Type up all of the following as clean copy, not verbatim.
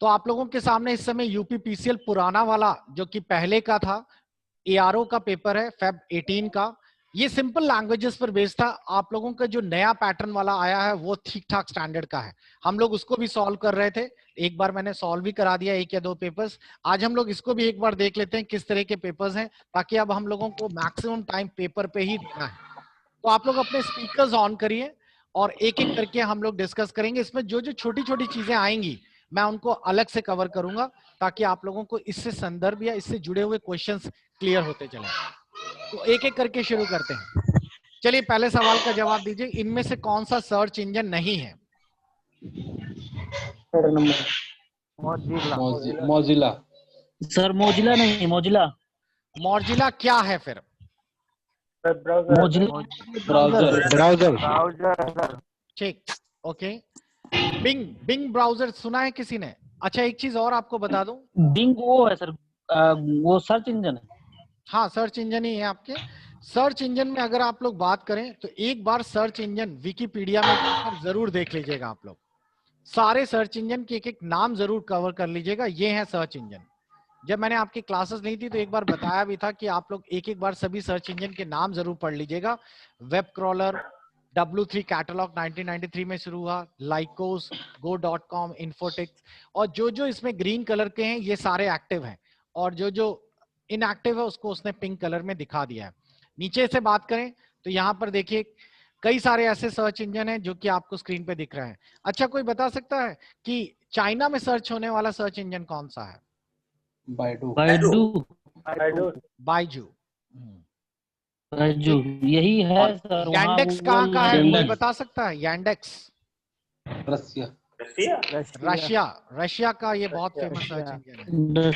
तो आप लोगों के सामने इस समय यूपीपीसीएल पुराना वाला जो कि पहले का था, एआरओ का पेपर है फेब 18 का। ये सिंपल लैंग्वेजेस पर बेस्ड था। आप लोगों का जो नया पैटर्न वाला आया है वो ठीक ठाक स्टैंडर्ड का है। हम लोग उसको भी सॉल्व कर रहे थे, एक बार मैंने सॉल्व भी करा दिया 1 या 2 पेपर्स। आज हम लोग इसको भी एक बार देख लेते हैं किस तरह के पेपर्स हैं, ताकि अब हम लोगों को मैक्सिमम टाइम पेपर पे ही देना है। तो आप लोग अपने स्पीकर्स ऑन करिए और एक एक करके हम लोग डिस्कस करेंगे। इसमें जो जो छोटी छोटी चीजें आएंगी मैं उनको अलग से कवर करूंगा, ताकि आप लोगों को इससे संदर्भ या इससे जुड़े हुए क्वेश्चंस क्लियर होते चले। तो एक एक करके शुरू करते हैं। चलिए पहले सवाल का जवाब दीजिए, इनमें से कौन सा सर्च इंजन नहीं है? मोजिला। सर मोजिला नहीं, मोजिला। मॉर्जिला क्या है फिर? ब्राउजर। ठीक, ओके। बिंग ब्राउजर सुना है किसी ने? अच्छा एक चीज और आपको बता दूं, बिंग वो है सर, वो सर्च इंजन है। हाँ सर्च इंजन ही है आपके। सर्च इंजन में अगर आप लोग बात करें तो एक बार सर्च इंजन विकिपीडिया में जाकर जरूर देख लीजिएगा। आप लोग सारे सर्च इंजन के एक एक नाम जरूर कवर कर लीजिएगा। ये है सर्च इंजन। जब मैंने आपकी क्लासेस ली थी तो एक बार बताया भी था कि आप लोग एक एक बार सभी सर्च इंजन के नाम जरूर पढ़ लीजिएगा। वेब क्रॉलर, W3 कैटलॉग 1993 में शुरू हुआ, लाइकोस, go.com, इन्फोटेक्स, और जो जो इसमें ग्रीन कलर के हैं ये सारे एक्टिव हैं, और जो जो इनएक्टिव है उसको उसने पिंक कलर में दिखा दिया है। नीचे से बात करें तो यहाँ पर देखिए कई सारे ऐसे सर्च इंजन हैं जो कि आपको स्क्रीन पे दिख रहे हैं। अच्छा कोई बता सकता है कि चाइना में सर्च होने वाला सर्च इंजन कौन सा है? बायडू। बाइजू। यही है सर। वहाँ यैंडेक्स कहाँ का है, कोई बता सकता है? यैंडेक्स रशिया का ये बहुत फेमस सर्च इंजन है।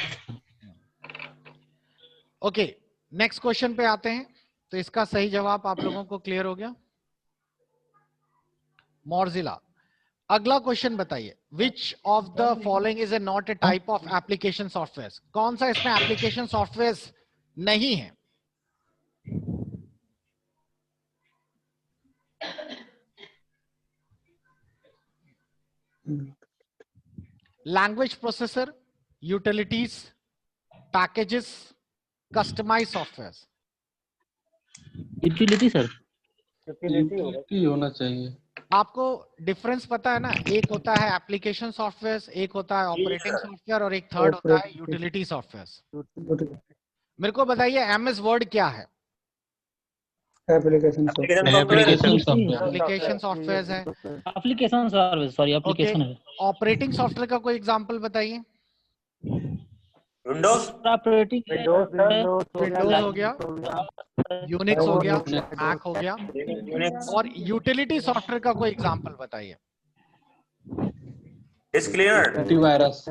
ओके नेक्स्ट क्वेश्चन पे आते हैं। तो इसका सही जवाब आप लोगों को क्लियर हो गया, मॉर्जिला। अगला क्वेश्चन बताइए, which of the following is a not a type of application software? कौन सा इसमें एप्लीकेशन सॉफ्टवेयर नहीं है? Language processor, utilities, packages, customize software. Utility sir. Utility होना चाहिए। आपको डिफरेंस पता है ना, एक होता है एप्लीकेशन सॉफ्टवेयर, एक होता है ऑपरेटिंग सॉफ्टवेयर, और एक थर्ड होता है यूटिलिटी सॉफ्टवेयर। मेरे को बताइए एमएस वर्ड क्या है? Application software. एप्लीकेशन सॉफ्टवेयर है। एप्लीकेशन सर्विस, सॉरी एप्लीकेशन है। ऑपरेटिंग सॉफ्टवेयर का कोई एग्जांपल बताइए। विंडोज ऑपरेटिंग विंडोज हो गया, यूनिक्स हो गया, मैक हो गया। और यूटिलिटी सॉफ्टवेयर का कोई एग्जांपल बताइए। Disk cleaner, antivirus.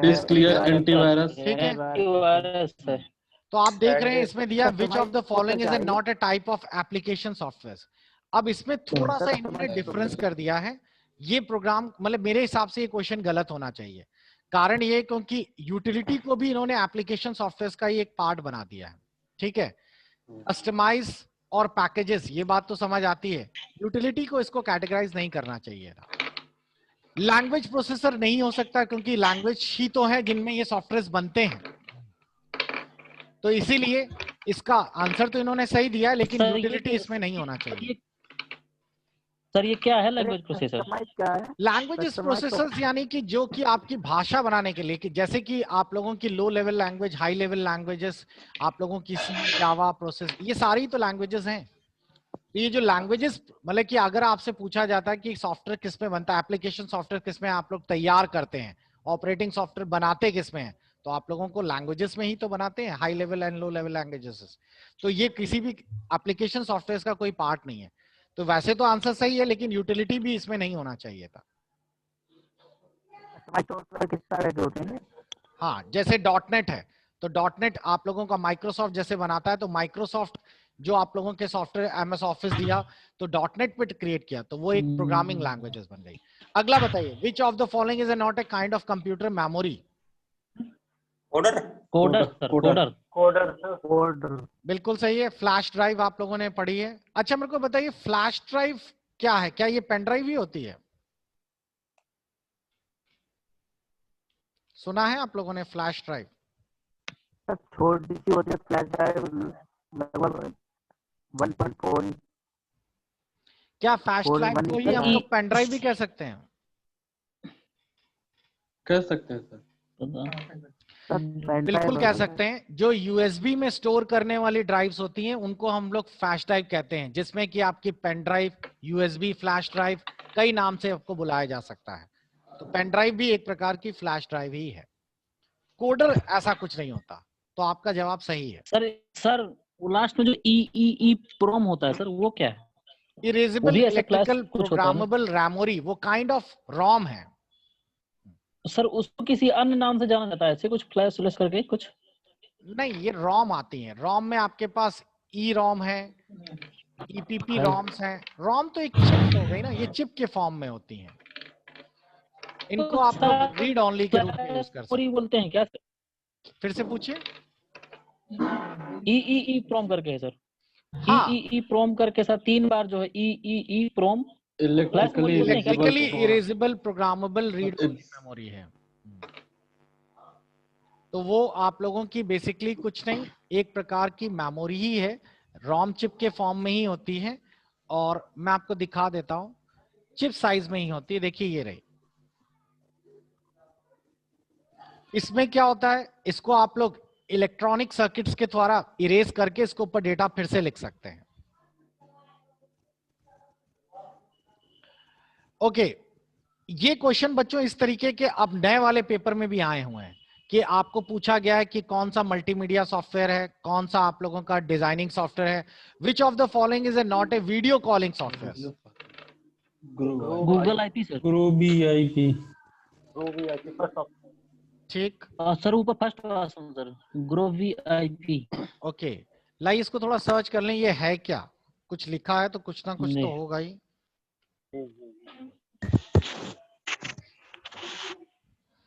Disk clear antivirus. ठीक है। तो आप देख रहे हैं इसमें दिया which of the following is not a type of application software. अब इसमें थोड़ा सा इन्होंने डिफरेंस कर दिया है। ये प्रोग्राम मतलब मेरे हिसाब से ये क्वेश्चन गलत होना चाहिए। कारण ये क्योंकि यूटिलिटी को भी इन्होंने एप्लीकेशन सॉफ्टवेयर का ही एक पार्ट बना दिया है। ठीक है, कस्टमाइज और पैकेजेस ये बात तो समझ आती है, यूटिलिटी को इसको कैटेगराइज नहीं करना चाहिए था। लैंग्वेज प्रोसेसर नहीं हो सकता क्योंकि लैंग्वेज ही तो है जिनमें ये सॉफ्टवेयर बनते हैं, तो इसीलिए इसका आंसर तो इन्होंने सही दिया है, लेकिन यूटिलिटी इसमें नहीं होना चाहिए। सर ये क्या है लैंग्वेज प्रोसेसर? लैंग्वेजेस प्रोसेसर्स यानी कि जो कि आपकी भाषा बनाने के लिए, कि जैसे कि आप लोगों की low level language, high level languages, आप लोगों की सी, जावा, प्रोसेस, ये सारी तो लैंग्वेजेस हैं। तो ये जो लैंग्वेजेस मतलब कि अगर आपसे पूछा जाता है कि सॉफ्टवेयर किस में बनता है, एप्लीकेशन सॉफ्टवेयर किस में आप लोग तैयार करते हैं, ऑपरेटिंग सॉफ्टवेयर बनाते किस में है, तो आप लोगों को लैंग्वेजेस में ही तो बनाते हैं, high level and low level languages. तो ये किसी भी एप्लीकेशन सॉफ्टवेयर का कोई पार्ट नहीं है। तो वैसे तो आंसर सही है, लेकिन यूटिलिटी भी इसमें नहीं होना चाहिए था। हाँ जैसे डॉटनेट है, तो डॉटनेट आप लोगों का माइक्रोसॉफ्ट जैसे बनाता है, तो माइक्रोसॉफ्ट जो आप लोगों के सॉफ्टवेयर एमएस ऑफिस दिया तो डॉटनेट पे क्रिएट किया, तो वो एक प्रोग्रामिंग लैंग्वेजेस बन गई। अगला बताइए, which of the following is not a kind of computer memory? Coder. बिल्कुल सही है, फ्लैश ड्राइव आप लोगों ने पढ़ी है। अच्छा मेरे को बताइए फ्लैश ड्राइव क्या है, क्या ये पेन ड्राइव ही होती है? सुना है आप लोगों ने फ्लैश ड्राइव? सर छोटी सी होती है फ्लैश ड्राइव, लगभग 1.4। क्या फ्लैश ड्राइव 4 को ही लीटर हम है। लोग पेन ड्राइव भी कह सकते हैं? कह सकते हैं सर। सर पेन बिल्कुल ड्राइव कह सकते हैं। जो यूएसबी में स्टोर करने वाली ड्राइव्स होती हैं उनको हम लोग फ्लैश ड्राइव कहते हैं, जिसमें कि आपकी pen drive, USB, flash drive, कई नाम से आपको बुलाया जा सकता है। तो पेन ड्राइव भी एक प्रकार की फ्लैश ड्राइव ही है। कोडर ऐसा कुछ नहीं होता। तो आपका जवाब सही है। सर वो लास्ट में जो ई प्रोम होता है सर, वो क्या है? वो इरेजेबल भी ऐसा फ्लैश इलेक्ट्रिकल कुछ होता है ना? प्रोग्रामेबल मेमोरी, वो काइंड ऑफ रॉम है। सर उसको किसी अन्य नाम से जाना जाता है, ऐसे कुछ फ्लैश फ्लैश करके कुछ? नहीं, ये रॉम आती है। रॉम में आपके पास ई रॉम है, ईपीपी रॉम्स हैं। रॉम तो एक चिप हो गई ना, ये चिप के फॉर्म में होती हैं। इनको आप लोग रीड ओनली के रूप में यूज कर सकते मेमोरी बोलते हैं क्या सर? हैं। फिर से पूछिए। ई प्रोम करके है सर। हाँ, ई प्रोम करके सर 3 बार जो है ई प्रोम फ्लैश मेमोरी बोलते हैं क्या? Electrically erasable programmable read only memory है। तो वो आप लोगों की बेसिकली कुछ नहीं, एक प्रकार की मेमोरी ही है, रॉम चिप के फॉर्म में ही होती है। और मैं आपको दिखा देता हूं, चिप साइज में ही होती है। देखिए ये रही। इसमें क्या होता है, इसको आप लोग इलेक्ट्रॉनिक सर्किट्स के द्वारा इरेज करके इसके ऊपर डेटा फिर से लिख सकते हैं। ओके, ये क्वेश्चन बच्चों इस तरीके के अब नए वाले पेपर में भी आए हुए हैं कि आपको पूछा गया है कि कौन सा मल्टीमीडिया सॉफ्टवेयर है, कौन सा आप लोगों का डिजाइनिंग सॉफ्टवेयर है। Which of the following is a not a video calling software? Google IP sir. GroovyIP। ठीक, सर ऊपर first option sir, groovy IP. Okay, लाइए इसको थोड़ा सर्च कर लें, ये है क्या। कुछ लिखा है तो कुछ ना कुछ तो नहीं। होगा ही।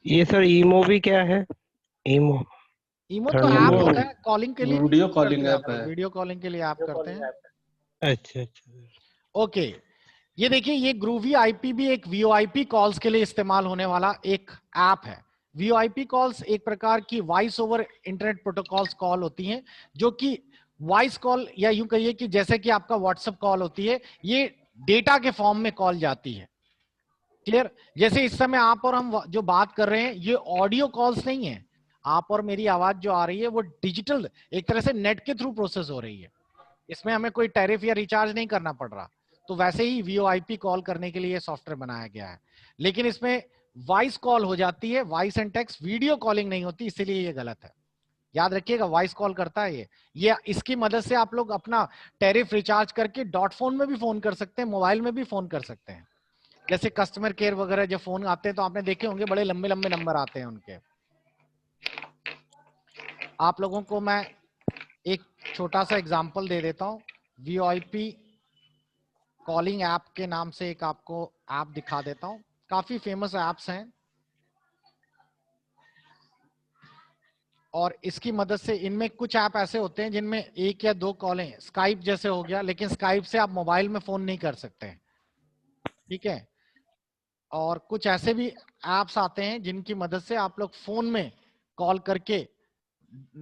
ये सर ईमो भी क्या है? ईमो ईमो तो ईमो ऐप होता है कॉलिंग के लिए। वीडियो कॉलिंग करते हैं ऐप आप लोग, है। वीडियो कॉलिंग के लिए ऐप करते हैं। अच्छा अच्छा। ओके, ये देखिए, ये ग्रूवी आईपी भी एक वीओआईपी कॉल्स के लिए इस्तेमाल होने वाला एक ऐप है। वीओआईपी कॉल्स एक प्रकार की voice over internet protocols call होती हैं, जो कि वॉइस कॉल, या यूं कहिए कि जैसे कि आपका व्हाट्सएप कॉल होती है, ये डेटा के फॉर्म में कॉल जाती है। क्लियर? जैसे इस समय आप और हम जो बात कर रहे हैं, ये ऑडियो कॉल्स नहीं है। आप और मेरी आवाज जो आ रही है वो डिजिटल, एक तरह से नेट के थ्रू प्रोसेस हो रही है। इसमें हमें कोई टैरिफ या रिचार्ज नहीं करना पड़ रहा। तो वैसे ही वीओआईपी कॉल करने के लिए सॉफ्टवेयर बनाया गया है, लेकिन इसमें वॉइस कॉल हो जाती है, voice and text, video calling नहीं होती, इसीलिए ये गलत है। याद रखिएगा, वॉइस कॉल करता है ये इसकी मदद से आप लोग अपना टैरिफ रिचार्ज करके डॉट फोन में भी फोन कर सकते हैं, मोबाइल में भी फोन कर सकते हैं। जैसे कस्टमर केयर वगैरह जब फोन आते हैं तो आपने देखे होंगे, बड़े लंबे लंबे नंबर आते हैं उनके। आप लोगों को मैं एक छोटा सा एग्जांपल दे देता हूं। वीओआईपी कॉलिंग ऐप के नाम से एक आपको ऐप दिखा देता हूं। काफी फेमस ऐप्स हैं और इसकी मदद से, इनमें कुछ ऐप ऐसे होते हैं जिनमें 1 या 2 कॉलें, स्काइप जैसे हो गया, लेकिन स्काइप से आप मोबाइल में फोन नहीं कर सकते। ठीक है? और कुछ ऐसे भी ऐप्स आते हैं जिनकी मदद से आप लोग फोन में कॉल करके,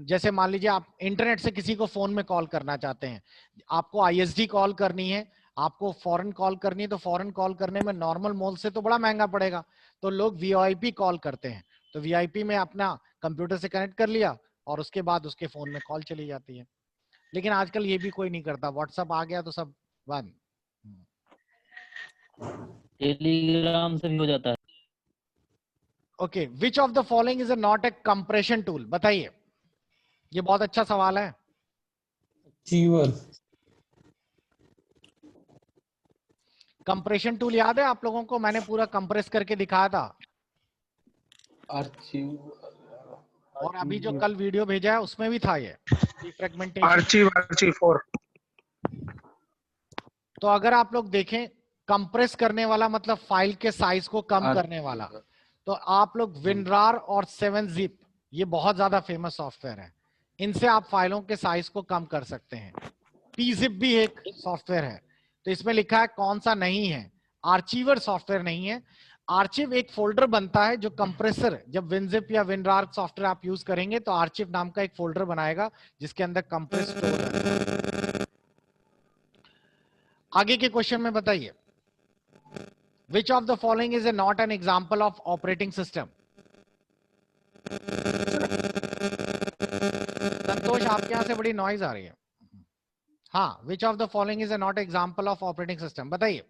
जैसे मान लीजिए आप इंटरनेट से किसी को फोन में कॉल करना चाहते हैं, आपको आईएसडी कॉल करनी है, आपको फॉरेन कॉल करनी है, तो फॉरेन कॉल करने में नॉर्मल मोड से तो बड़ा महंगा पड़ेगा, तो लोग वीओआईपी कॉल करते हैं। तो वीआईपी में अपना कंप्यूटर से कनेक्ट कर लिया और उसके बाद उसके फोन में कॉल चली जाती है। लेकिन आजकल ये भी कोई नहीं करता, व्हाट्सएप आ गया तो सब बंद। टेलीग्राम से भी हो जाता है। Okay, which of the following is not A compression tool? बताइए, ये बहुत अच्छा सवाल है। अचीवर। कंप्रेशन टूल याद है आप लोगों को? मैंने पूरा कंप्रेस करके दिखाया था। और अभी जो कल वीडियो भेजा है उसमें भी था ये फ्रेगमेंटेशन। आर्ची4। तो अगर आप लोग देखें, कंप्रेस करने वाला मतलब फाइल के साइज को कम करने वाला, तो आप लोग विनरार और 7-zip, ये बहुत ज्यादा फेमस सॉफ्टवेयर है। इनसे आप फाइलों के साइज को कम कर सकते हैं। pzip भी एक सॉफ्टवेयर है। तो इसमें लिखा है कौन सा नहीं है, आर्चीवर सॉफ्टवेयर नहीं है। आर्चिव एक फोल्डर बनता है जो कंप्रेसर, जब विनजिप या विनरार सॉफ्टवेयर आप यूज करेंगे तो आर्चिव नाम का एक फोल्डर बनाएगा जिसके अंदर कंप्रेस स्टोर है। आगे के क्वेश्चन में बताइए, which of the following is a not an example of operating system? Santosh, आपके यहां से बड़ी नॉइज आ रही है। हाँ, which of the following is a not example of operating system, बताइए।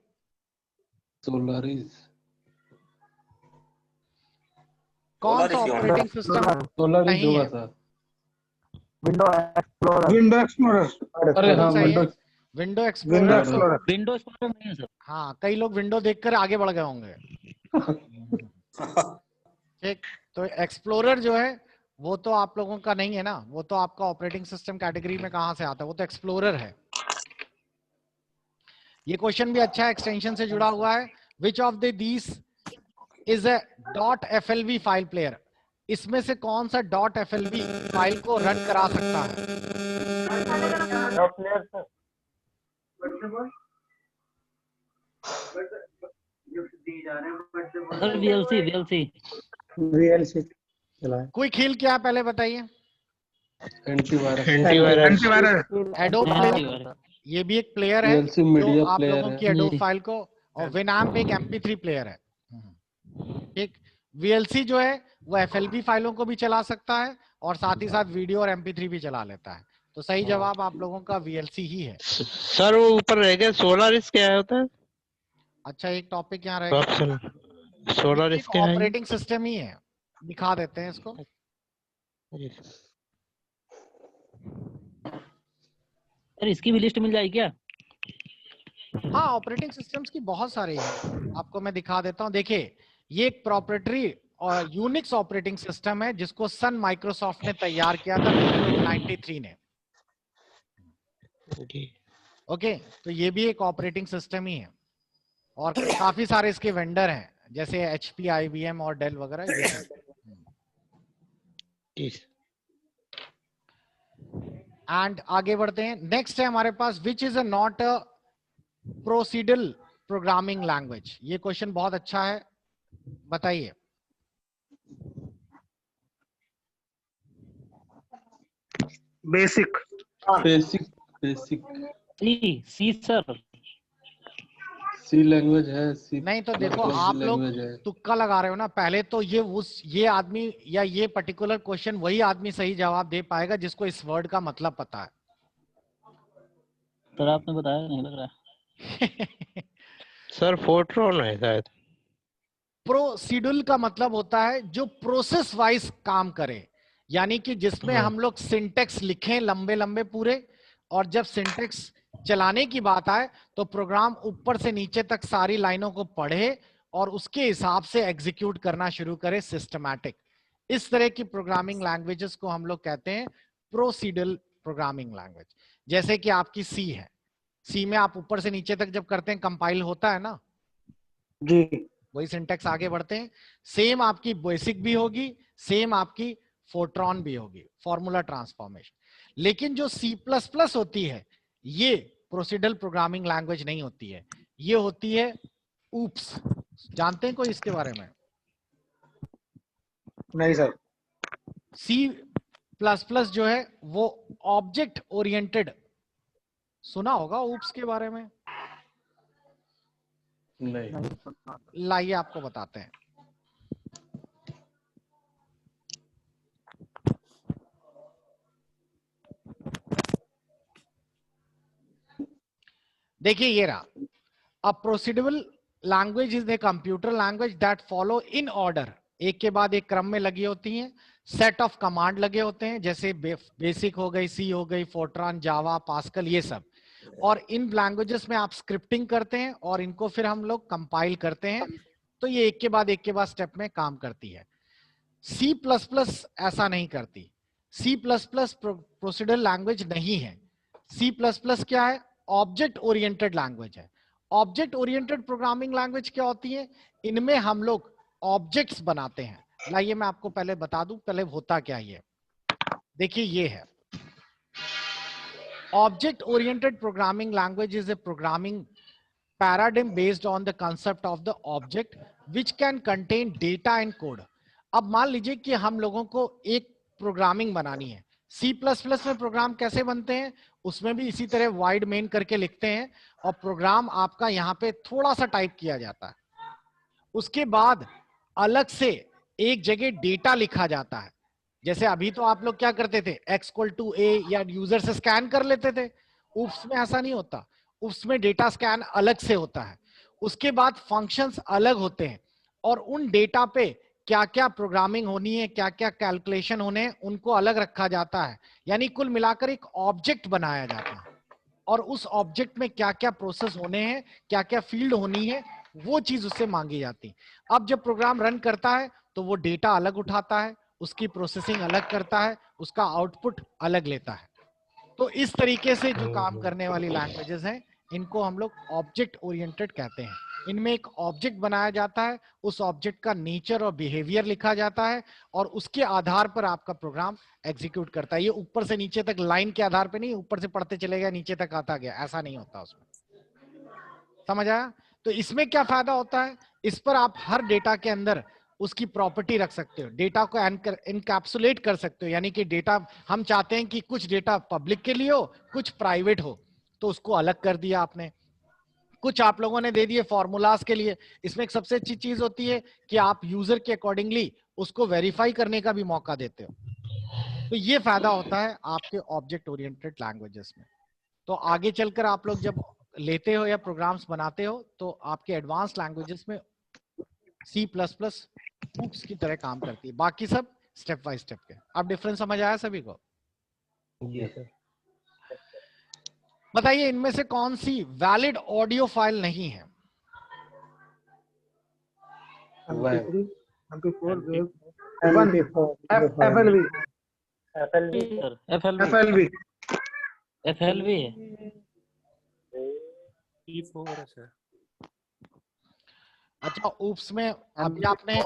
सोलारिस। कौन सा ऑपरेटिंग सिस्टम सोलारिस नहीं होगा है? Sir. Window explorer. Window explorer. अरे हाँ, सही है। Window window window explorer. Explorer. Windows पर नहीं है सर। हाँ, कई लोग विंडो देखकर आगे बढ़ गए होंगे। ठीक, तो एक्सप्लोरर जो है वो तो आप लोगों का नहीं है ना, वो तो आपका ऑपरेटिंग सिस्टम कैटेगरी में कहां से आता है, वो तो एक्सप्लोरर है। ये क्वेश्चन भी अच्छा है, एक्सटेंशन से जुड़ा हुआ है। Which of the these is a .flv file player? इसमें से कौन सा .flv फाइल को रन करा सकता है? सर वीएलसी वीएलसी वीएलसी चलाए। कोई खेल क्या है पहले बताइए। एंटीवायरस। एंटीवायरस। एडोब प्लेयर, ये भी एक प्लेयर है VLC जो मीडिया आप प्लेयर लोगों है। की एडोब फाइल को, और विनैम्प एक MP3 प्लेयर है। ठीक, VLC जो है वो FLV फाइलों को भी चला सकता है और साथ ही साथ वीडियो और MP3 भी चला लेता है। तो सही जवाब आप लोगों का VLC ही है। सर वो ऊपर रह गया, सोलारिस क्या होता है? अच्छा, एक टॉपिक यहाँ रहेगा, ऑप्शन सोलारिस क्या है? ऑपरेटिंग सिस्टम ही है, दिखा देते हैं इसको। सर इसकी भी लिस्ट मिल जाएगी क्या? हाँ, ऑपरेटिंग सिस्टम्स की बहुत सारी है, आपको मैं दिखा देता हूँ। देखिए, ये एक प्रोप्राइटरी और यूनिक्स ऑपरेटिंग सिस्टम है जिसको सन माइक्रोसॉफ्ट ने तैयार किया था 1993 ने। ओके, तो ये भी एक ऑपरेटिंग सिस्टम ही है और काफी सारे इसके वेंडर हैं जैसे HP, IBM और डेल वगैरह ये सब। एंड आगे बढ़ते हैं, नेक्स्ट है हमारे पास, which is a not a procedural programming language? ये क्वेश्चन बहुत अच्छा है, बताइए। Basic. Basic. Basic C sir. C language है। सी नहीं तो देखो, मतलब आप लोग लैंग्वेज है। तुक्का लगा रहे हो ना। पहले तो ये आदमी या ये पर्टिकुलर क्वेश्चन वही आदमी सही जवाब दे पाएगा जिसको इस वर्ड का मतलब पता है। सर आपने बताया नहीं लग रहा है। सर फोर्ट्रॉन है शायद। प्रोसीडरल का मतलब होता है जो प्रोसेस वाइज काम करे, यानी कि जिसमें हम लोग सिंटेक्स लिखें लंबे लंबे पूरे, और जब सिंटेक्स चलाने की बात आए तो प्रोग्राम ऊपर से नीचे तक सारी लाइनों को पढ़े और उसके हिसाब से एग्जीक्यूट करना शुरू करे सिस्टमैटिक। इस तरह की प्रोग्रामिंग लैंग्वेजेस को हम लोग कहते हैं प्रोसीडरल प्रोग्रामिंग लैंग्वेज। जैसे कि आपकी सी है, सी में आप ऊपर से नीचे तक जब करते हैं कंपाइल होता है ना जी। वही सिंटेक्स आगे बढ़ते हैं। सेम आपकी बेसिक भी होगी, सेम आपकी फोर्ट्रॉन भी होगी, फॉर्मूला ट्रांसफॉर्मेशन। लेकिन जो C++ होती है ये प्रोसीडरल प्रोग्रामिंग लैंग्वेज नहीं होती है, ये होती है ऊप्स। जानते हैं कोई इसके बारे में? नहीं सर। C++ जो है वो ऑब्जेक्ट ओरिएंटेड, सुना होगा ऊप्स के बारे में? नहीं। लाइए आपको बताते हैं। देखिए ये रहा, a procedural language is a computer language that follow in order, एक के बाद एक क्रम में लगी होती हैं, सेट ऑफ कमांड लगे होते हैं जैसे बेसिक हो गई, सी हो गई, फोर्ट्रॉन, जावा, पास्कल, ये सब। और इन लैंग्वेजेस में आप स्क्रिप्टिंग करते हैं और इनको फिर हम लोग कंपाइल करते हैं, तो ये एक के बाद स्टेप में काम करती है। C++ ऐसा नहीं करती। C++ प्रोसीडरल लैंग्वेज नहीं है। C++ क्या है? ऑब्जेक्ट ओरिएंटेड लैंग्वेज है। ऑब्जेक्ट ओरिएंटेड प्रोग्रामिंग लैंग्वेज क्या होती है? इनमें हम लोग ऑब्जेक्ट्स बनाते हैं। लाइए मैं आपको पहले बता दूं पहले होता क्या ये। देखिए ये है, object oriented programming language is A programming paradigm based on the concept of the object which can contain data and code. अब मान लीजिए कि हम लोगों को एक प्रोग्रामिंग बनानी है। C++ में प्रोग्राम कैसे बनते हैं, उसमें भी इसी तरह वाइड मेन करके लिखते हैं और प्रोग्राम आपका यहाँ पे थोड़ा सा टाइप किया जाता है। उसके बाद अलग से एक जगह डेटा लिखा जाता है। जैसे अभी तो आप लोग क्या करते थे, x=a या यूजर से स्कैन कर लेते थे। उफ्स में ऐसा नहीं होता, उफ्स में डेटा स्कैन अलग से होता है। उसके बाद फंक्शंस अलग होते हैं और उन डेटा पे क्या क्या प्रोग्रामिंग होनी है, क्या क्या कैलकुलेशन होने हैं, उनको अलग रखा जाता है। यानी कुल मिलाकर एक ऑब्जेक्ट बनाया जाता है और उस ऑब्जेक्ट में क्या क्या प्रोसेस होने हैं, क्या क्या फील्ड होनी है, वो चीज उससे मांगी जाती है। अब जब प्रोग्राम रन करता है तो वो डेटा अलग उठाता है, उसकी प्रोसेसिंग अलग करता है, उसका आउटपुट अलग लेता है। तो इस तरीके से जो काम करने वाली लैंग्वेजेस हैं, इनको हम लोग ऑब्जेक्ट ओरिएंटेड कहते हैं। इनमें एक ऑब्जेक्ट बनाया जाता है, उस ऑब्जेक्ट का नेचर और बिहेवियर लिखा जाता है और उसके आधार पर आपका प्रोग्राम एग्जीक्यूट करता है। ये ऊपर से नीचे तक लाइन के आधार पर नहीं, ऊपर से पढ़ते चले गया नीचे तक आता गया, ऐसा नहीं होता उसमें। समझ आया? तो इसमें क्या फायदा होता है, इस पर आप हर डेटा के अंदर उसकी प्रॉपर्टी रख सकते हो, डेटा को एनकैप्सुलेट कर सकते हो। यानी कि डेटा हम चाहते हैं कि कुछ डेटा पब्लिक के लिए हो, कुछ प्राइवेट हो, तो उसको अलग कर दिया आपने। कुछ आप लोगों ने दे दिए फॉर्मूलाज के लिए। इसमें एक सबसे अच्छी चीज होती है कि आप यूजर के अकॉर्डिंगली उसको वेरीफाई करने का भी मौका देते हो। तो ये फायदा होता है आपके ऑब्जेक्ट ओरिएंटेड लैंग्वेजेस में। तो आगे चलकर आप लोग जब लेते हो या प्रोग्राम्स बनाते हो तो आपके एडवांस लैंग्वेजेस में C++ हूक्स की तरह काम करती है, बाकी सब स्टेप बाय स्टेप के। अब डिफरेंस समझ आया सभी को? जी सर। बताइए इनमें से कौन सी वैलिड ऑडियो फाइल नहीं है? MP3, MP4, wave, FLV FLV, FLV FLV, है। P4 है सर। अच्छा, ऊप्स में अभी आपने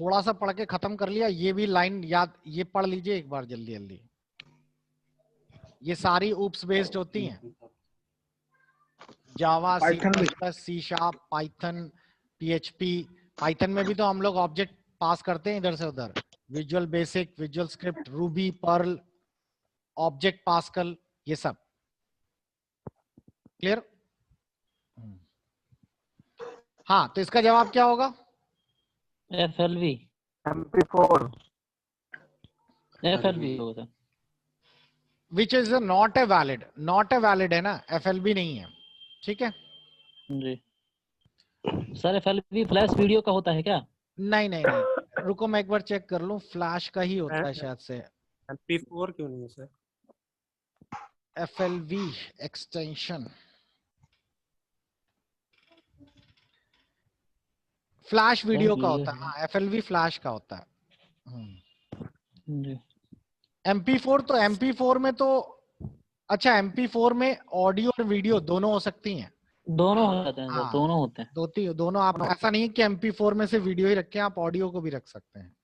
थोड़ा सा पढ़ के खत्म कर लिया, ये भी लाइन याद, ये पढ़ लीजिए एक बार जल्दी जल्दी। ये सारी ऊप्स बेस्ड होती हैं, जावा, C++, C#, Python, PHP। Python में भी तो हम लोग ऑब्जेक्ट पास करते हैं इधर से उधर, visual basic, visual script, ruby, perl, object pascal, ये सब क्लियर? हाँ, तो इसका जवाब क्या होगा? FLV MP4 FLV होगा sir. Which is not a valid, not a valid है ना, FLV नहीं है। ठीक है जी सर। FLV फ्लैश वीडियो का होता है क्या? नहीं नहीं नहीं, रुको मैं एक बार चेक कर लूं, फ्लैश का ही होता है शायद से। P4 क्यों नहीं है sir? FLV extension flash video का होता है। हाँ, FLV फ्लैश का होता है। जी। MP4 तो MP4 में तो, अच्छा MP4 में ऑडियो और वीडियो दोनों हो सकती हैं। दोनों हो जाते हैं सर, हाँ, दोनों होते हैं। दोनों आप, ऐसा नहीं है कि MP4 में से वीडियो ही रखें, आप ऑडियो को भी रख सकते हैं।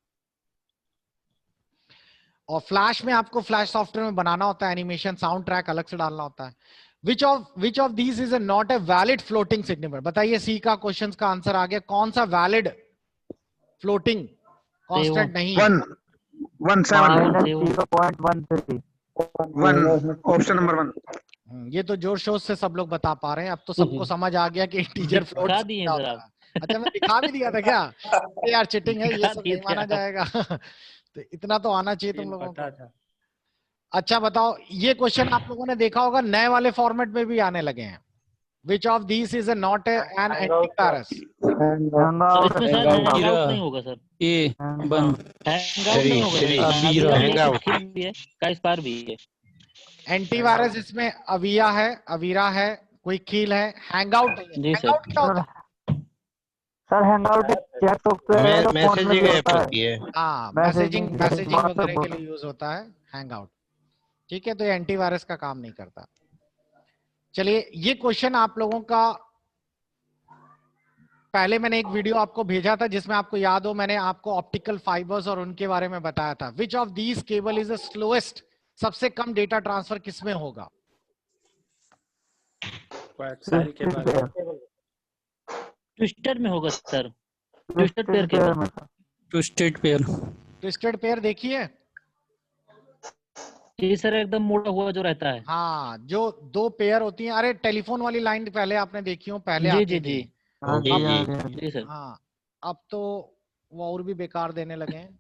और फ्लैश में आपको फ्लैश सॉफ्टवेयर में बनाना होता है, एनिमेशन, साउंड ट्रैक अलग से डालना होता है। Which of these is not a valid floating signal? बताइए, सी का क्वेश्चन का आंसर आ गया। कौन सा वैलिड फ्लोटिंग कांस्टेंट नहीं है? 0.13 ऑप्शन नंबर 1। ये तो जोर शोर से सब लोग बता पा रहे हैं। अब तो सबको समझ आ गया कि इंटीजर फ्लोट दिखा दिए सर आप। अच्छा, मैं दिखा भी दिया था क्या? यार चिटिंग है, ये दिखा सब दिए नहीं थे माना आप। जाएगा। तो इतना तो आना चाहिए तुम लोगों को। पता था। अच्छा बताओ, ये क्वेश्चन आप लोगों ने देखा होगा, नए वाले फॉर्मेट में भी आने लगे हैं। Which of these is not an antivirus? Sir इसमें शायद हैंगआउट नहीं होगा सर। हैंगआउट नहीं होगा सर। अविया भी है, कुछ भी है, काइस्पार भी है। एंटीवायरस इसमें अविया है, अवीरा है, कोई कील है, हैंगआउट नहीं है। जी सर। हैंगआउट क्या होता है? सर हैंगआउट चैट सॉफ्टवेयर है, फोन में मैसेजिंग भी ऐप होता है। होती है। हाँ, मैसेजिंग मैसेजिंग वगैरह के लिए यूज होता है हैंगआउट। ठीक है, तो ये एंटीवायरस का काम नहीं करता। चलिए, ये क्वेश्चन आप लोगों का पहले मैंने एक वीडियो आपको भेजा था जिसमें आपको याद हो, मैंने आपको ऑप्टिकल फाइबर्स और उनके बारे में बताया था। Which of these cable is the slowest? सबसे कम डेटा ट्रांसफर किसमें होगा? सारी के बाद ट्विस्टेड में होगा सर, ट्विस्टेड पेयर के बाद। Twisted pair. ट्विस्टेड पेयर देखिए, जी सर, एकदम मोड़ा हुआ जो रहता है। हाँ, जो दो पेयर होती हैं। अरे टेलीफोन वाली लाइन पहले आपने देखी हो, पहले जी आती जी थी। जी जी सर। हाँ, अब तो वो और भी बेकार देने लगे हैं।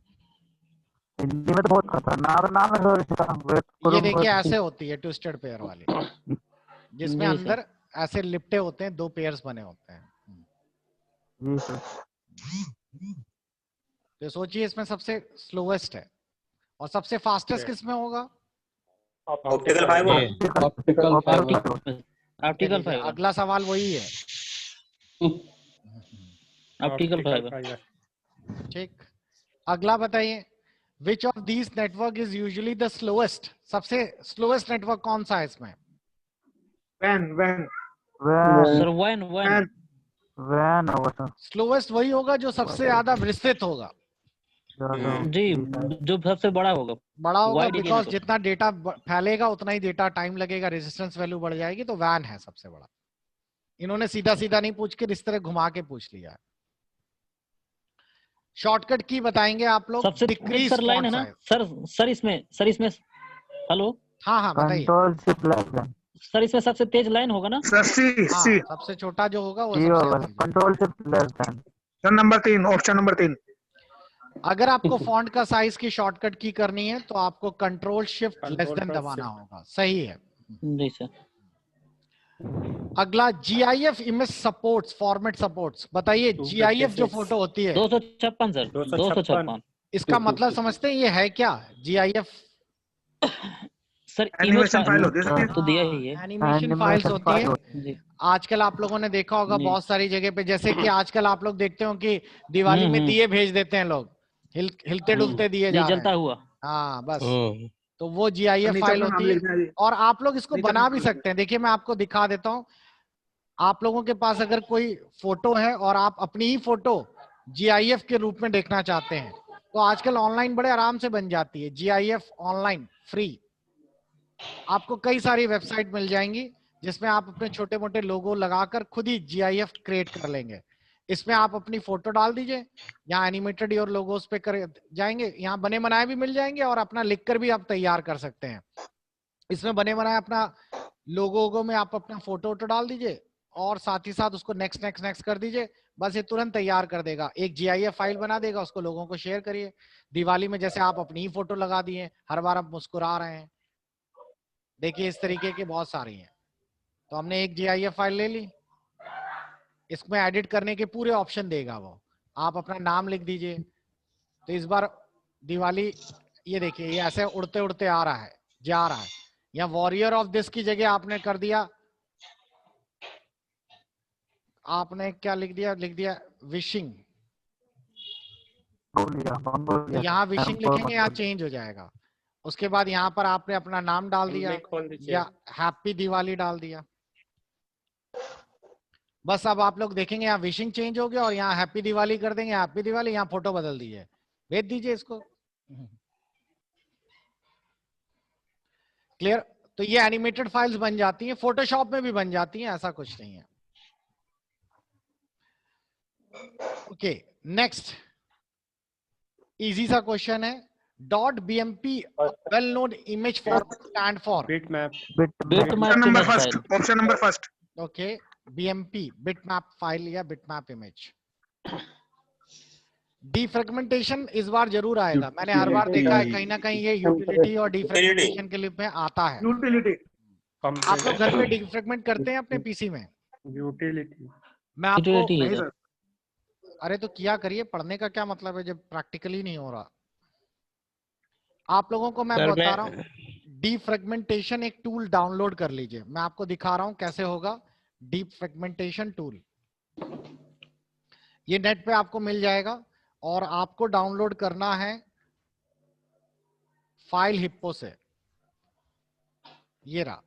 हिंदी में तो बहुत खतरनाक नाम है सर इसका, वेट ये करूंगा। देखिए ऐसे होती है ट्विस्टेड पेयर वाली, जिसमें जी सर। अंदर ऐसे लिपटे होते हैं, दो पेयर्स बने होते हैं। जी सर। तो सोचिए इसमें सबसे स्लोएस्ट है और सबसे फास्टेस्ट किसमें होगा? Optical fibre. Optical fibre. Optical देखिए, फाइबर। अगला सवाल वही है। Optical fibre. ठीक, अगला बताइए, which of these network is usually the slowest? सबसे स्लोएस्ट नेटवर्क कौन सा है इसमें? Van van sir van van van होगा सर। स्लोएस्ट वही होगा जो सबसे ज्यादा विस्तृत होगा, जी, जो सबसे बड़ा होगा, बड़ा होगा, वाइड एरिया बिकॉज नेटवर्क। जितना डेटा फैलेगा उतना ही डेटा टाइम लगेगा, रेजिस्टेंस वैल्यू बढ़ जाएगी, तो वैन है सबसे बड़ा। इन्होंने सीधा सीधा नहीं पूछ के इस तरह घुमा के पूछ लिया है। शॉर्टकट की बताएंगे आप लोग, सबसे डिक्रीज सर लाइन है ना सर, सर इसमें हेलो, हाँ हाँ बताइए। Control shift left. सर इसमें सबसे तेज लाइन होगा ना? सर सी हाँ, सी सबसे छोटा जो होगा वो जी सबसे होगा, तेज है। Control shift left. Sir number 3, option number 3। अगर आपको फॉन्ट का साइज की शॉर्टकट की करनी है तो आपको कंट्रोल शिफ्ट लेस देन दबाना होगा, सही है। जी सर। अगला, GIF image supports, format supports, बताइए GIF जो फोटो होती है, 256 सर, 256 इसका मतलब समझते हैं ये है क्या? GIF sir image animation file होती है सर। तो दिया ही है। एनिमेशन फाइल्स होती है। जी आजकल आप लोगों ने देखा होगा जी। बहुत सारी जगह पे, जैसे कि आजकल आप लोग देखते हो कि दिवाली में दिए भेज देते हैं लोग, हिलते डुलते दिए जा रहे जलता हैं। हुआ। हाँ बस, तो वो GIF नीचे फाइल अपना नाम होती है। लिखना है जी। और आप लोग इसको नीचे बना अपना भी नाम सकते हैं। देखिए मैं आपको दिखा देता हूँ। आप लोगों के पास अगर कोई फोटो है और आप अपनी ही फोटो GIF के रूप में देखना चाहते हैं, तो आजकल ऑनलाइन बड़े आराम से बन जाती है GIF ऑनलाइन फ्री। आपको कई सारी वेबसाइट मिल जाएंगी जिसमें आप अपने छोटे मोटे लोगो लगाकर खुद ही GIF क्रिएट कर लेंगे। इसमें आप अपनी फोटो डाल दीजिए, यहाँ एनिमेटेड योर लोगोस पे कर जाएंगे, यहाँ बने बनाए भी मिल जाएंगे और अपना लिखकर भी आप तैयार कर सकते हैं। इसमें बने बनाए अपना लोगो में आप अपना फोटो वोटो डाल दीजिए और साथ ही साथ उसको नेक्स्ट नेक्स्ट नेक्स्ट कर दीजिए, बस ये तुरंत तैयार कर देगा, एक GIF फाइल बना देगा, उसको लोगों को शेयर करिए। दिवाली में जैसे आप अपनी ही फोटो लगा दिए, हर बार आप मुस्कुरा रहे हैं, देखिए इस तरीके के बहुत सारी हैं। तो हमने एक GIF फाइल ले ली, इसमें एडिट करने के पूरे ऑप्शन देगा वो, आप अपना नाम लिख दीजिए। तो इस बार दिवाली, ये देखिए ये ऐसे उड़ते उड़ते आ रहा है, जा रहा है, या वॉरियर ऑफ दिस की जगह आपने कर दिया, आपने क्या लिख दिया विशिंग। तो यहाँ विशिंग लिखेंगे, यहाँ चेंज हो जाएगा। उसके बाद यहाँ पर आपने अपना नाम डाल दिया या हैप्पी दिवाली डाल दिया, बस अब आप लोग देखेंगे यहाँ विशिंग चेंज हो गया और यहाँ हैप्पी दिवाली कर देंगे, हैप्पी दिवाली, यहाँ फोटो बदल दीजिए, भेज दीजिए इसको। क्लियर? तो ये एनिमेटेड फाइल्स बन जाती हैं, फोटोशॉप में भी बन जाती हैं, ऐसा कुछ नहीं है। ओके, नेक्स्ट इजी सा क्वेश्चन है, .bmp well known image format stand for bitmap. Number first, option number first. Okay, BMP bitmap file या बिटमैप इमेज। डिफ्रेगमेंटेशन इस बार जरूर आएगा, मैंने हर बार देखा है कहीं ना कहीं ये यूटिलिटी और डिफ्रेगमेंटेशन के लिए में आता है। यूटिलिटी। आप लोग घर पे डिफ्रेगमेंट करते हैं अपने PC में? यूटिलिटी। मैं आपको, नहीं सर। अरे तो किया करिए, पढ़ने का क्या मतलब है जब प्रैक्टिकली नहीं हो रहा। आप लोगों को मैं बता रहा हूँ, डिफ्रेगमेंटेशन एक टूल डाउनलोड कर लीजिए, मैं आपको दिखा रहा हूँ कैसे होगा डिफ्रेगमेंटेशन टूल। ये नेट पे आपको मिल जाएगा और आपको डाउनलोड करना है फाइल हिप्पो से, ये रहा,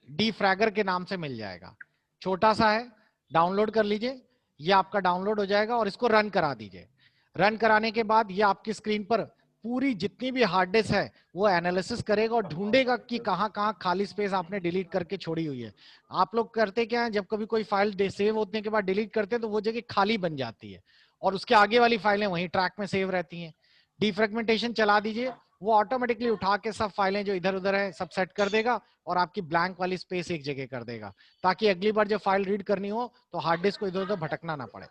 डिफ्रैगर के नाम से मिल जाएगा, छोटा सा है, डाउनलोड कर लीजिए। ये आपका डाउनलोड हो जाएगा और इसको रन करा दीजिए। रन कराने के बाद ये आपकी स्क्रीन पर पूरी जितनी भी हार्ड डिस्क है वो एनालिसिस करेगा और ढूंढेगा कि कहाँ कहाँ खाली स्पेस आपने डिलीट करके छोड़ी हुई है। आप लोग करते क्या है, जब कभी कोई फाइल सेव होने के बाद डिलीट करते हैं तो वो जगह खाली बन जाती है और उसके आगे वाली फाइलें वहीं ट्रैक में सेव रहती हैं। डिफ्रेगमेंटेशन चला दीजिए, वो ऑटोमेटिकली उठा के सब फाइलें जो इधर उधर है सब सेट कर देगा और आपकी ब्लैंक वाली स्पेस एक जगह कर देगा, ताकि अगली बार जब फाइल रीड करनी हो तो हार्ड डिस्क को इधर उधर भटकना ना पड़े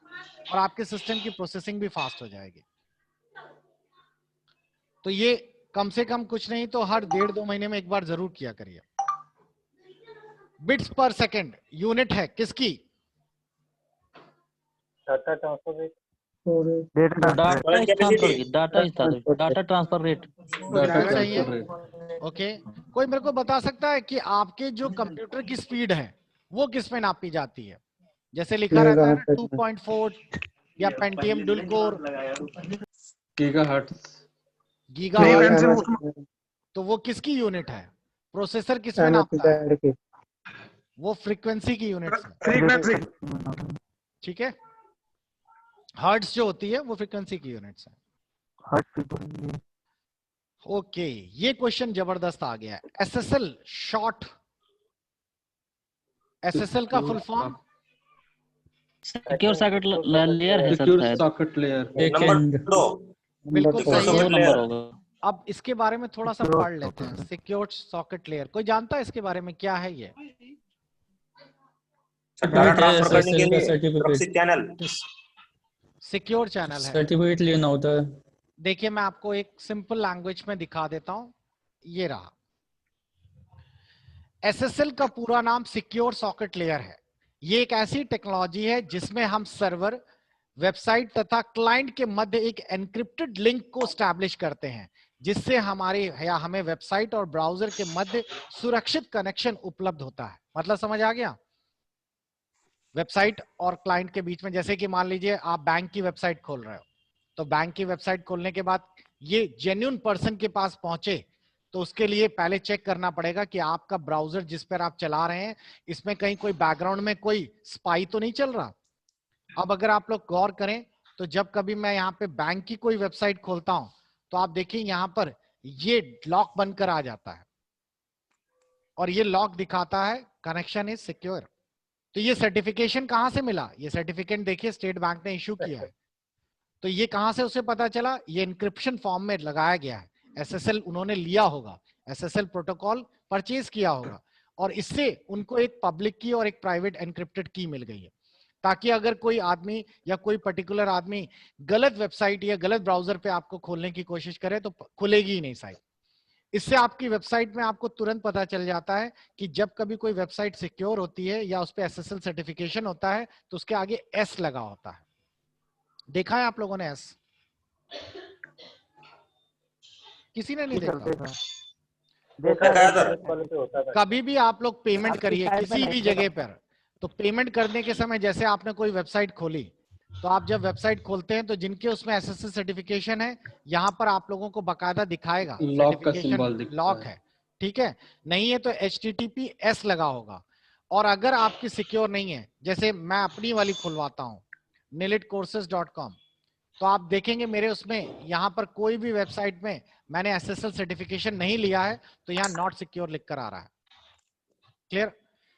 और आपके सिस्टम की प्रोसेसिंग भी फास्ट हो जाएगी। तो ये कम से कम कुछ नहीं तो हर 1.5-2 महीने में एक बार जरूर किया करिए। बिट्स पर सेकंड यूनिट है किसकी? Data transfer rate, data transfer rate. चाहिए ओके। कोई मेरे को बता सकता है कि आपके जो कंप्यूटर की स्पीड है वो किस में नापी जाती है? जैसे लिखा रहता है ना 2.4 या Pentium dual core, gigahertz, gigahertz. तो वो किसकी यूनिट है? प्रोसेसर किस में नापता है? वो फ्रीक्वेंसी की यूनिट है। ठीक है, हर्ट्ज जो होती है वो फ्रीक्वेंसी की यूनिट्स है। ओके, ये क्वेश्चन जबरदस्त आ गया है। एसएसएल शॉर्ट, एसएसएल का full form secure socket layer है सिक्योर सर। सॉकेट लेयर, बिल्कुल सही है। नंबर होगा। अब इसके बारे में थोड़ा सा पढ़ लेते हैं। सिक्योर सॉकेट लेयर, कोई जानता है इसके बारे में क्या है ये? डाटा ट्रांसफर करने के लिए सुरक्षित चैनल, सिक्योर चैनल है। सर्टिफिकेट लेना होता है। देखिए मैं आपको एक सिंपल लैंग्वेज में दिखा देता हूं, ये रहा। एसएसएल का पूरा नाम सिक्योर सॉकेट लेयर है। ये एक ऐसी टेक्नोलॉजी है जिसमें हम सर्वर, वेबसाइट तथा क्लाइंट के मध्य एक एनक्रिप्टेड लिंक को स्टैब्लिश करते हैं, जिससे हमारे या हमें वेबसाइट और ब्राउजर के मध्य सुरक्षित कनेक्शन उपलब्ध होता है। मतलब समझ आ गया? वेबसाइट और क्लाइंट के बीच में, जैसे कि मान लीजिए आप बैंक की वेबसाइट खोल रहे हो, तो बैंक की वेबसाइट खोलने के बाद ये जेन्युइन पर्सन के पास पहुंचे तो उसके लिए पहले चेक करना पड़ेगा कि आपका ब्राउजर जिस पर आप चला रहे हैं इसमें कहीं कोई बैकग्राउंड में कोई स्पाई तो नहीं चल रहा। अब अगर आप लोग गौर करें तो जब कभी मैं यहाँ पे बैंक की कोई वेबसाइट खोलता हूं तो आप देखिए यहाँ पर ये लॉक बनकर आ जाता है और ये लॉक दिखाता है कनेक्शन इज सिक्योर। तो ये सर्टिफिकेशन कहां से मिला? ये सर्टिफिकेट देखिए स्टेट बैंक ने इश्यू किया है। तो ये कहां से उसे पता चला? ये इंक्रिप्शन फॉर्म में लगाया गया है। एसएसएल उन्होंने लिया होगा, एसएसएल प्रोटोकॉल परचेज किया होगा और इससे उनको एक पब्लिक की और एक प्राइवेट एनक्रिप्टेड की मिल गई है, ताकि अगर कोई आदमी या कोई पर्टिकुलर आदमी गलत वेबसाइट या गलत ब्राउजर पे आपको खोलने की कोशिश करे तो खुलेगी ही नहीं साइट। इससे आपकी वेबसाइट में आपको तुरंत पता चल जाता है कि जब कभी कोई वेबसाइट सिक्योर होती है या उस पर एसएसएल सर्टिफिकेशन होता है तो उसके आगे एस लगा होता है। देखा है आप लोगों ने एस? किसी ने नहीं देखा? कभी भी आप लोग पेमेंट करिए किसी भी जगह पर, तो पेमेंट करने के समय जैसे आपने कोई वेबसाइट खोली, तो आप जब वेबसाइट खोलते हैं तो जिनके उसमें एसएसएल सर्टिफिकेशन है यहाँ पर आप लोगों को बकायदा दिखाएगा लॉक का सिंबल दिखता लॉक है, ठीक है? नहीं है तो HTTPS लगा होगा। और अगर आपकी सिक्योर नहीं है, जैसे मैं अपनी वाली खुलवाता हूँ nilitcourses.com, तो आप देखेंगे मेरे उसमें यहाँ पर कोई भी वेबसाइट में मैंने एसएसएल सर्टिफिकेशन नहीं लिया है तो यहाँ नॉट सिक्योर लिखकर आ रहा है। क्लियर?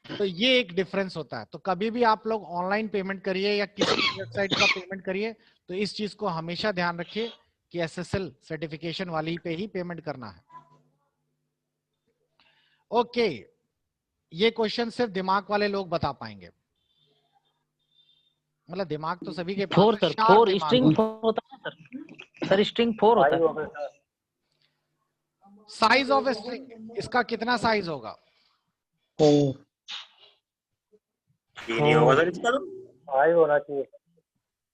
तो ये एक डिफरेंस होता है। तो कभी भी आप लोग ऑनलाइन पेमेंट करिए या किसी वेबसाइट का पेमेंट करिए तो इस चीज को हमेशा ध्यान रखिए कि एसएसएल सर्टिफिकेशन वाली पे ही पेमेंट करना है। ओके, ये क्वेश्चन सिर्फ दिमाग वाले लोग बता पाएंगे। मतलब दिमाग तो सभी के पास है। 4 सर, 4 स्ट्रिंग 4 होता है सर। सर स्ट्रिंग 4 होता है। साइज ऑफ ए स्ट्रिंग, इसका कितना साइज होगा? 3 ही होगा सर इसका, तो 5 होना चाहिए।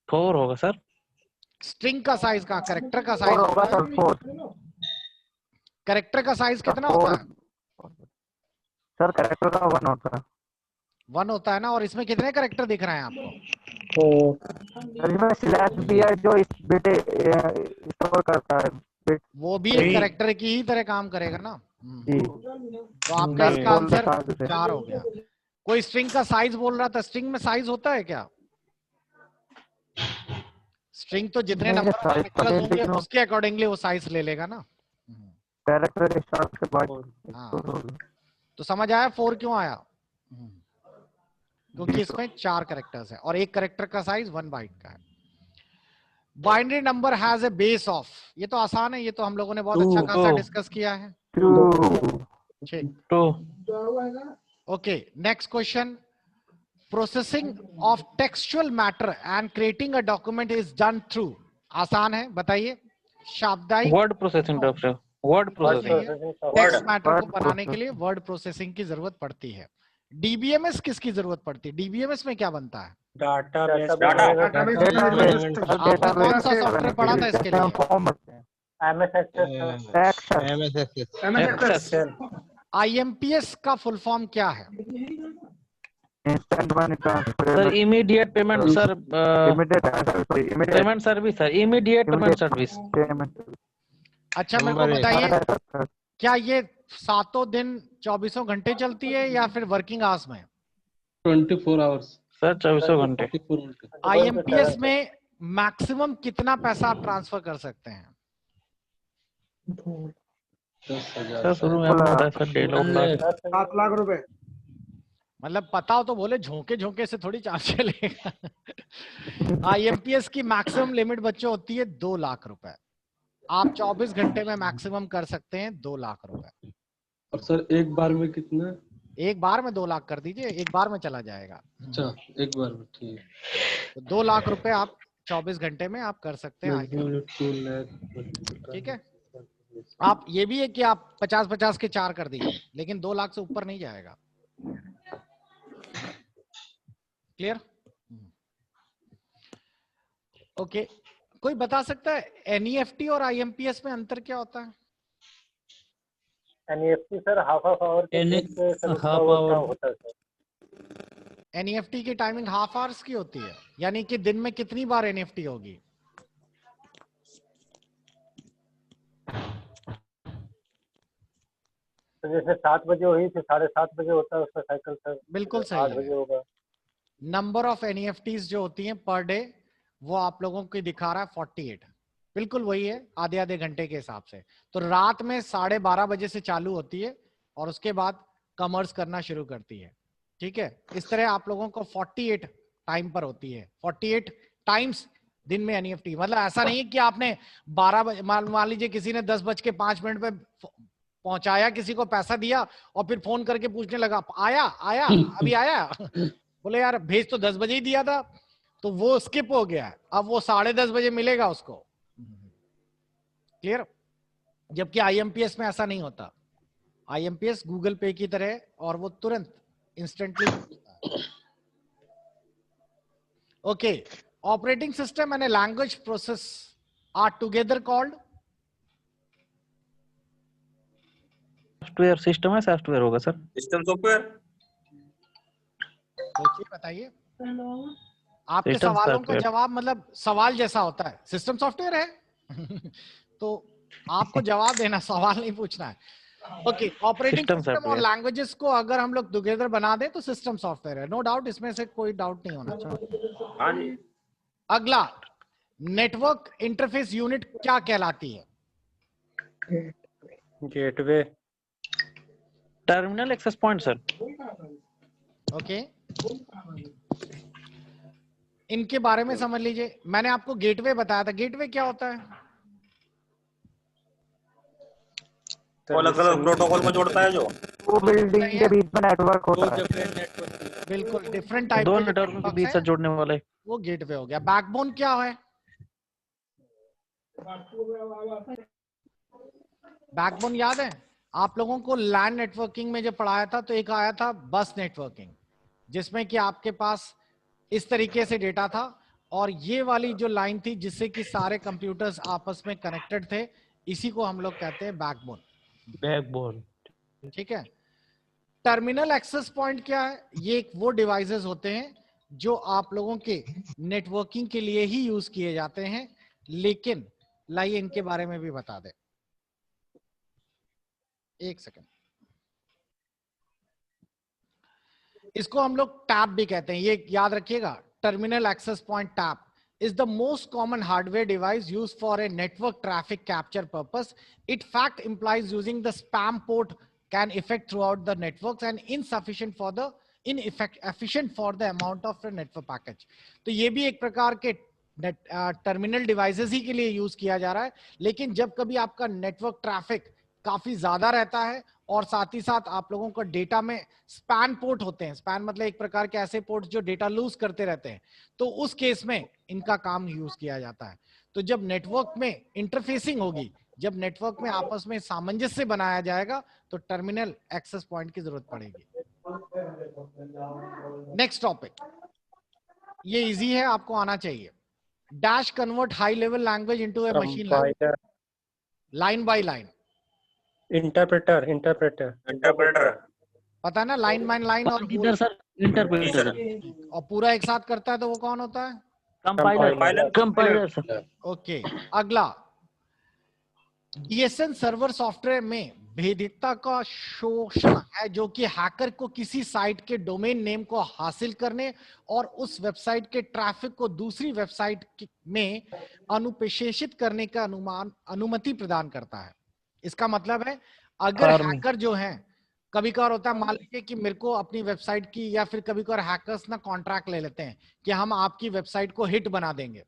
4 होगा सर। स्ट्रिंग का साइज का, कैरेक्टर का साइज होगा सर। कैरेक्टर का साइज कितना होता है सर? कैरेक्टर का 1 होता है। 1 होता है ना। और इसमें कितने कैरेक्टर दिख रहे हैं आपको? इसमें स्लैश भी है जो इस बेटे स्टोर करता है। वो भी एक कैरेक्टर की ही तरह काम करेगा ना। तो आपका इसका आंसर 4 हो गया। कोई स्ट्रिंग का साइज बोल रहा था, स्ट्रिंग में साइज होता है क्या? स्ट्रिंग तो जितने नहीं, नंबर size ऑफ कैरेक्टर्स पता होंगे लेकिन वो उसके अकॉर्डिंगली वो साइज ले लेगा ना। कैरेक्टर के हिसाब से बाइट हाँ, तो समझ आया 4 क्यों आया? क्योंकि इसमें 4 कैरेक्टर्स है और एक कैरेक्टर का साइज 1 बाइट का है। Binary number has a base of, ये तो आसान है, ये तो हम लोगों ने बहुत अच्छा खासा डिस्कस किया है। ठीक, okay, next question. Processing of textual matter and creating a document is done through, आसान है, बताइए। शाब्दिक word processing doctor, word processing. Text matter को बनाने के लिए वर्ड प्रोसेसिंग की जरूरत पड़ती है। डीबीएमएस किसकी जरूरत पड़ती है? डीबीएमएस में क्या बनता है? डाटा आपने कौन सा सॉफ्टवेयर पढ़ा था इसके लिए? आईएमपीएस का फुल फॉर्म क्या है? Instant money transfer, sir immediate payment, sir immediate payment service, sir immediate payment service. अच्छा, मेरे को बताइए, क्या ये 7 दिन 24 घंटे चलती है या फिर वर्किंग आवर्स में? 24 आवर्स सर 24 घंटे। आईएमपीएस में मैक्सिमम कितना पैसा आप ट्रांसफर कर सकते हैं? सर शुरू में हमने बताया सर 1.5 लाख। 7 लाख रुपए। मतलब पता हो तो बोले, झोंके झोंके से थोड़ी चार्ज चलेगा। आईएमपीएस की मैक्सिमम लिमिट बच्चों होती है 2 लाख रुपए। आप 24 घंटे में मैक्सिमम कर सकते हैं 2 लाख रुपए। और सर एक बार में कितना? एक बार में 2 लाख कर दीजिए, एक बार में चला जाएगा। अच्छा, एक बार में, ठीक है। तो 2 लाख रुपए आप 24 घंटे में आप कर सकते हैं। 2 लाख, ठीक है, आप ये भी है कि आप 50-50 के 4 कर दीजिए, लेकिन 2 लाख से ऊपर नहीं जाएगा। क्लियर? ओके, कोई बता सकता है एनईएफटी और आईएमपीएस में अंतर क्या होता है? एनईएफटी सर हाफ आवर होता है सर। एनईएफटी की टाइमिंग हाफ आवर्स की होती है, यानी कि दिन में कितनी बार एनईएफटी होगी? तो जैसे 7 बजे हुई फिर 7:30 बजे होता है उसका साइकिल सर। बिल्कुल सही 8 बजे है। होगा। नंबर ऑफ एनईएफटीज जो होती हैं पर डे, वो आप लोगों को दिखा रहा है 48, बिल्कुल वही है, आधे आधे घंटे के हिसाब से। तो रात में 12:30 बजे से चालू होती है और उसके बाद कमर्स करना शुरू करती है। ठीक है, इस तरह आप लोगों को 48 टाइम पर होती है, 48 टाइम्स दिन में एनईएफटी। मतलब ऐसा नहीं है कि आपने 12 बजे, मान लीजिए किसी ने 10:05 पे पहुंचाया, किसी को पैसा दिया और फिर फोन करके पूछने लगा आया आया अभी आया। बोले यार भेज तो 10 बजे ही दिया था, तो वो स्किप हो गया, अब वो 10:30 बजे मिलेगा उसको। क्लियर? जबकि आईएमपीएस में ऐसा नहीं होता। आईएमपीएस गूगल पे की तरह और वो तुरंत instantly. Okay, operating system and a language process are together called? Software system है, सॉफ्टवेयर होगा सर। System software. सोचिए, बताइए। आपके सिस्टम सवालों का सॉफ्टवेयर। जवाब मतलब सवाल जैसा होता है, सिस्टम सॉफ्टवेयर है। तो आपको जवाब देना, सवाल नहीं पूछना है। ओके, ऑपरेटिंग सिस्टम सिस्टम और सॉफ्टवेयर। लैंग्वेजेस को अगर हम लोग टुगेदर बना दें तो सिस्टम सॉफ्टवेयर है, नो डाउट, इसमें से कोई डाउट नहीं होना चाहिए। हाँ जी। अगला, नेटवर्क इंटरफेस यूनिट क्या कहलाती है? Gateway. Terminal access point sir. Okay, इनके बारे में समझ लीजिए। मैंने आपको गेटवे बताया था, गेटवे क्या होता है? अलग अलग प्रोटोकॉल को जोड़ता है जो। वो बिल्डिंग के बीच में नेटवर्क होता है। बिल्कुल डिफरेंट टाइप दो के नेटवर्क के बीच हैं, से जोड़ने वाले। वो गेटवे हो गया। बैकबोन क्या है? बैकबोन याद है आप लोगों को? लैन नेटवर्किंग में जब पढ़ाया था तो एक आया था बस नेटवर्किंग, जिसमें कि आपके पास इस तरीके से डेटा था और ये वाली जो लाइन थी जिससे कि सारे कंप्यूटर्स आपस में कनेक्टेड थे, इसी को हम लोग कहते हैं बैकबोन। बैकबोन। ठीक है। टर्मिनल एक्सेस पॉइंट क्या है? ये वो डिवाइसेस होते हैं जो आप लोगों के नेटवर्किंग के लिए ही यूज किए जाते हैं, लेकिन लाइए इनके बारे में भी बता दें। एक सेकंड, इसको हम लोग टैब भी कहते हैं, ये याद रखिएगा, terminal access point tab. is the most common hardware device used for a network traffic capture purpose. It fact implies using the spam port can affect throughout the networks and efficient for the amount of the network package. तो ये भी एक प्रकार के terminal devices ही के लिए use किया जा रहा है, लेकिन जब कभी आपका नेटवर्क ट्रैफिक काफी ज्यादा रहता है और साथ ही साथ आप लोगों को डेटा में स्पैन पोर्ट होते हैं, स्पैन मतलब एक प्रकार के ऐसे पोर्ट जो डेटा लूज करते रहते हैं, तो उस केस में इनका काम यूज किया जाता है। तो जब नेटवर्क में इंटरफेसिंग होगी, जब नेटवर्क में आपस में सामंजस्य बनाया जाएगा, तो टर्मिनल एक्सेस पॉइंट की जरूरत पड़ेगी। नेक्स्ट टॉपिक, ये इजी है, आपको आना चाहिए। Dash convert high level language into A machine language, line by line. Interpreter पता है ना, लाइन बाय लाइन और इधर सर इंटरप्रेटर, और पूरा एक साथ करता है तो वो कौन होता है? Compiler sir. ओके, अगला, डीएसएन सर्वर सॉफ्टवेयर में भेदिकता का शोषण है, जो कि हैकर को किसी साइट के डोमेन नेम को हासिल करने और उस वेबसाइट के ट्रैफिक को दूसरी वेबसाइट में अनुपेक्षित करने का अनुमति प्रदान करता है। इसका मतलब है अगर हैकर जो है, कभी कभार होता है, मान लीजिए कि मेरे को अपनी वेबसाइट की, या फिर कभी कभार हैकर्स ना कॉन्ट्रैक्ट ले लेते हैं कि हम आपकी वेबसाइट को हिट बना देंगे।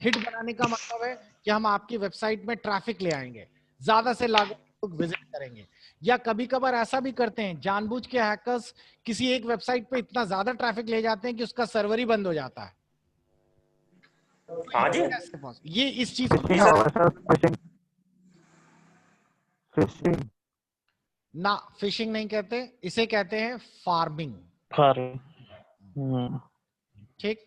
हिट बनाने का मतलब है कि हम आपकी वेबसाइट में ट्रैफिक ले आएंगे, ज्यादा से ज्यादा लोग विजिट करेंगे। या कभी कभार ऐसा भी करते हैं, जानबूझ के हैकर्स किसी एक वेबसाइट पे इतना ज्यादा ट्रैफिक ले जाते हैं कि उसका सर्वर ही बंद हो जाता है। हाँ जी, ये इस चीज ना फिशिंग नहीं कहते, इसे कहते हैं फार्मिंग। ठीक,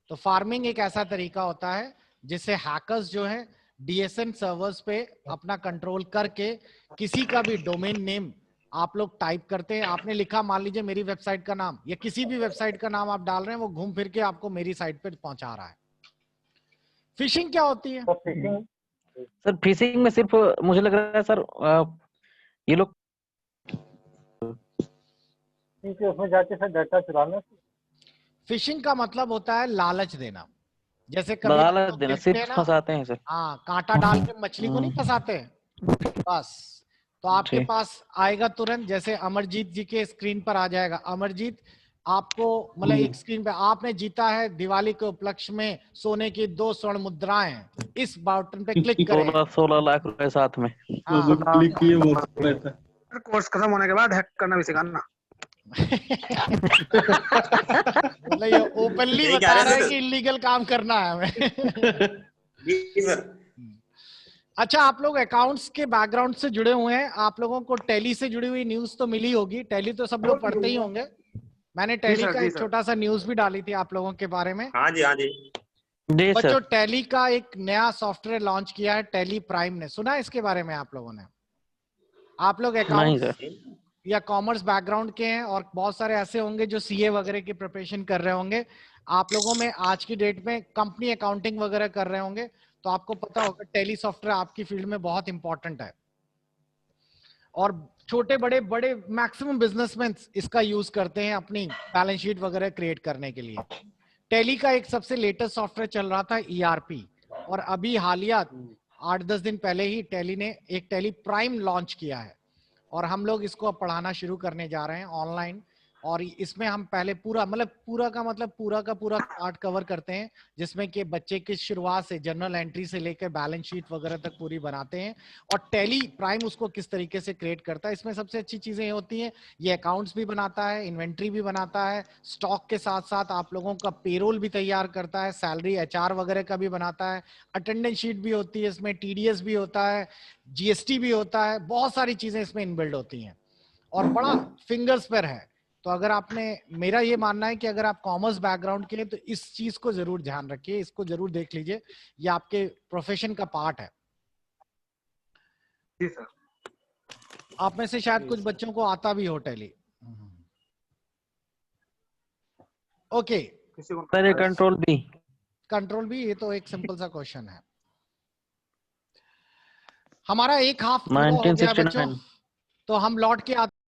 तो फार्मिंग एक ऐसा तरीका होता है जिससे हैकर्स जो है डीएसएन सर्वर्स पे अपना कंट्रोल करके किसी का भी डोमेन नेम आप लोग टाइप करते हैं, आपने लिखा मान लीजिए मेरी वेबसाइट का नाम, या किसी भी वेबसाइट का नाम आप डाल रहे हैं, वो घूम फिर के आपको मेरी साइट पे पहुंचा रहा है। फिशिंग क्या होती है? सर फिशिंग में सिर्फ मुझे लग रहा है सर, ये लोग उसमें जाके सर डाटा चुराना। फिशिंग का मतलब होता है लालच देना, जैसे कभी लालच देना, सिर्फ फंसाते हैं सर। हाँ, कांटा डाल के मछली को नहीं फंसाते, बस। तो आपके पास आएगा तुरंत, जैसे अमरजीत जी के स्क्रीन पर आ जाएगा, अमरजीत आपको मतलब एक स्क्रीन पे आपने जीता है दिवाली के उपलक्ष्य में सोने की 2 स्वर्ण मुद्राएं, इस बटन पे क्लिक करें। 16 लाख रुपए साथ में। क्लिक किए वो कोर्स खत्म होने के बाद हैक करना भी सिखाना। मतलब ये ओपनली बता रहा है कि इलीगल काम करना है हमें। अच्छा, आप लोग अकाउंट्स के बैकग्राउंड से जुड़े हुए हैं, आप लोगों को टैली से जुड़ी हुई न्यूज तो मिली होगी, टैली तो सब लोग पढ़ते ही होंगे। मैंने टैली का एक छोटा सा न्यूज भी डाली थी आप लोगों के बारे में। हाँ जी, हाँ जी। बच्चों, टैली का एक नया सॉफ्टवेयर लॉन्च किया है, टैली प्राइम ने, सुना है इसके बारे में आप लोगों ने? आप लोग अकाउंट या कॉमर्स बैकग्राउंड के हैं, और बहुत सारे ऐसे होंगे जो सीए वगैरह की प्रिपरेशन कर रहे होंगे। आप लोगों में आज की डेट में कंपनी अकाउंटिंग वगैरह कर रहे होंगे, तो आपको पता होगा टैली सॉफ्टवेयर आपकी फील्ड में बहुत इंपॉर्टेंट है, और छोटे बड़े बड़े मैक्सिमम बिजनेसमैन इसका यूज करते हैं अपनी बैलेंस शीट वगैरह क्रिएट करने के लिए। टैली का एक सबसे लेटेस्ट सॉफ्टवेयर चल रहा था ईआरपी, और अभी हालिया 8-10 दिन पहले ही टैली ने एक टैली प्राइम लॉन्च किया है, और हम लोग इसको अब पढ़ाना शुरू करने जा रहे हैं ऑनलाइन। और इसमें हम पहले पूरा का पूरा पार्ट कवर करते हैं, जिसमें कि बच्चे की शुरुआत से जर्नल एंट्री से लेकर बैलेंस शीट वगैरह तक पूरी बनाते हैं, और टैली प्राइम उसको किस तरीके से क्रिएट करता है। इसमें सबसे अच्छी चीजें ये होती हैं, ये अकाउंट्स भी बनाता है, इन्वेंट्री भी बनाता है, स्टॉक के साथ साथ आप लोगों का पेरोल भी तैयार करता है, सैलरी एचआर वगैरह का भी बनाता है, अटेंडेंस शीट भी होती है इसमें, टीडीएस भी होता है, जीएसटी भी होता है, बहुत सारी चीजें इसमें इनबिल्ड होती हैं, और बड़ा फिंगर्स पर है। तो अगर आपने, मेरा ये मानना है कि अगर आप कॉमर्स बैकग्राउंड के लिए, तो इस चीज को जरूर ध्यान रखिए, इसको जरूर देख लीजिए, ये आपके प्रोफेशन का पार्ट है। जी सर। आप में से शायद कुछ बच्चों को आता भी हो टैली। ओके, कंट्रोल बी, ये तो एक सिंपल सा क्वेश्चन है। हमारा एक हाफ हो गया बच्चों, तो हम लौट के आते